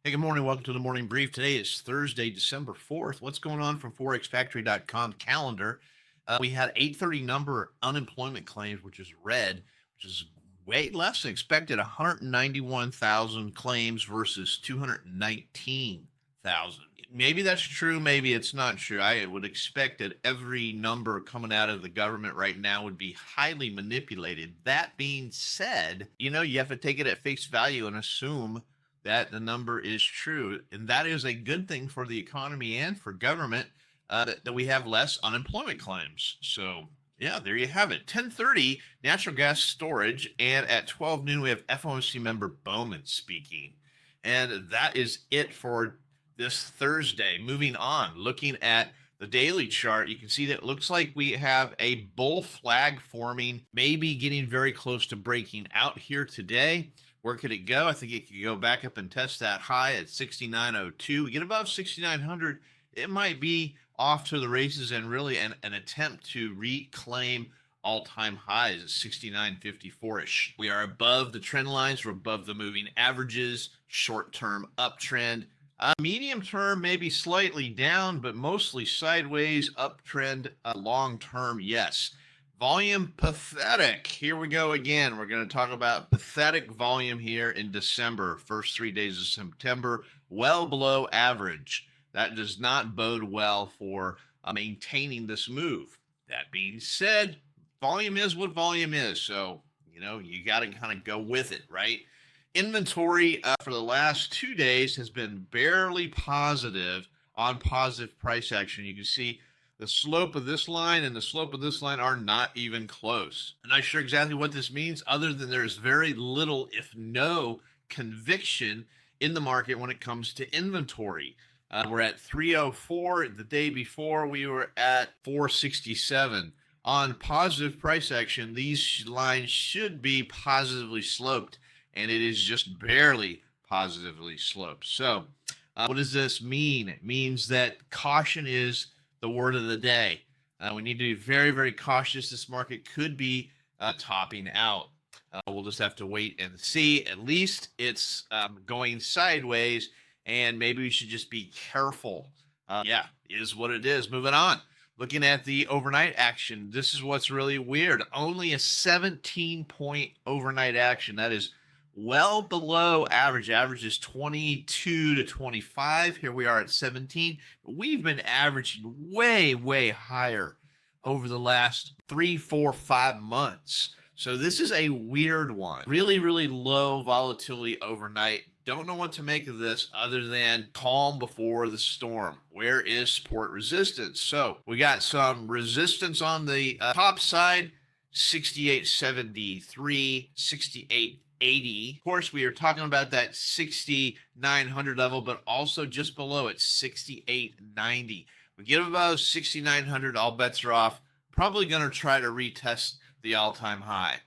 Hey, good morning. Welcome to the morning brief. Today is Thursday, December 4th. What's going on from forexfactory.com calendar? We had 830 number unemployment claims, which is red, which is way less than expected. 191,000 claims versus 219,000. Maybe that's true. Maybe it's not true. I would expect that every number coming out of the government right now would be highly manipulated. That being said, you have to take it at face value and assume that the number is true. And that is a good thing for the economy and for government, that we have less unemployment claims. So, yeah, there you have it. 10:30, natural gas storage. And at 12 noon, we have FOMC member Bowman speaking. And that is it for this Thursday. Moving on, looking at the daily chart, you can see that it looks like we have a bull flag forming, maybe getting very close to breaking out here today. Where could it go? I think it could go back up and test that high at 69.02. We get above 6,900, it might be off to the races and really an attempt to reclaim all-time highs at 69.54-ish. We are above the trend lines. We're above the moving averages, short-term uptrend. Medium term, maybe slightly down, but mostly sideways, uptrend. Long term, yes. Volume pathetic. Here we go again. We're going to talk about pathetic volume here in December, first 3 days of September, well below average. That does not bode well for maintaining this move. That being said, volume is what volume is. So, you got to kind of go with it, right? Inventory for the last 2 days has been barely positive on positive price action. You can see the slope of this line and the slope of this line are not even close. I'm not sure exactly what this means, other than there's very little, if no, conviction in the market when it comes to inventory. We're at 304. The day before, we were at 467. On positive price action, these lines should be positively sloped, and it is just barely positively sloped. So what does this mean? It means that caution is the word of the day. We need to be very, very cautious. This market could be topping out. We'll just have to wait and see. At least it's going sideways, and maybe we should just be careful. Yeah, is what it is. Moving on. Looking at the overnight action, this is what's really weird. Only a 17-point overnight action. That is well below average. Average is 22 to 25. Here we are at 17. We've been averaging way, way higher over the last 3, 4, 5 months. So this is a weird one. Really, really low volatility overnight. Don't know what to make of this other than calm before the storm. Where is support resistance? So we got some resistance on the top side, 68.73, 68.80. Of course, we are talking about that 6,900 level, but also just below it, 68.90. We get above 6,900, all bets are off. Probably going to try to retest the all-time high.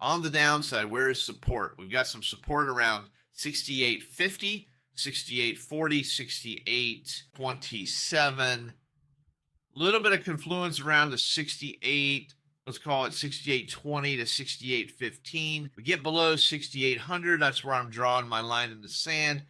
On the downside, where is support? We've got some support around 68.50, 68.40, 68.27. A little bit of confluence around the 68. Let's call it 68.20 to 68.15. We get below 6,800. That's where I'm drawing my line in the sand.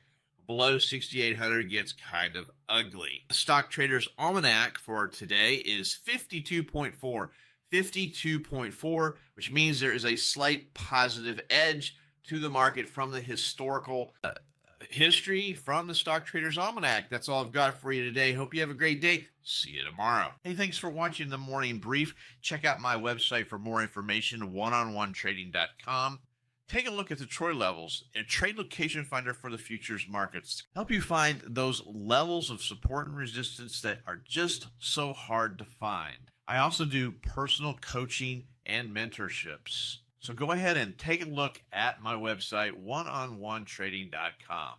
Below 6,800 gets kind of ugly. The Stock Traders Almanac for today is 52.4. 52.4, which means there is a slight positive edge to the market from the historical history from the Stock Traders Almanac. That's all I've got for you today. Hope you have a great day. See you tomorrow. Hey, thanks for watching the morning brief. Check out my website for more information, oneononetrading.com. Take a look at the Troy levels, a trade location finder for the futures markets. Help you find those levels of support and resistance that are just so hard to find. I also do personal coaching and mentorships. So go ahead and take a look at my website, oneononetrading.com.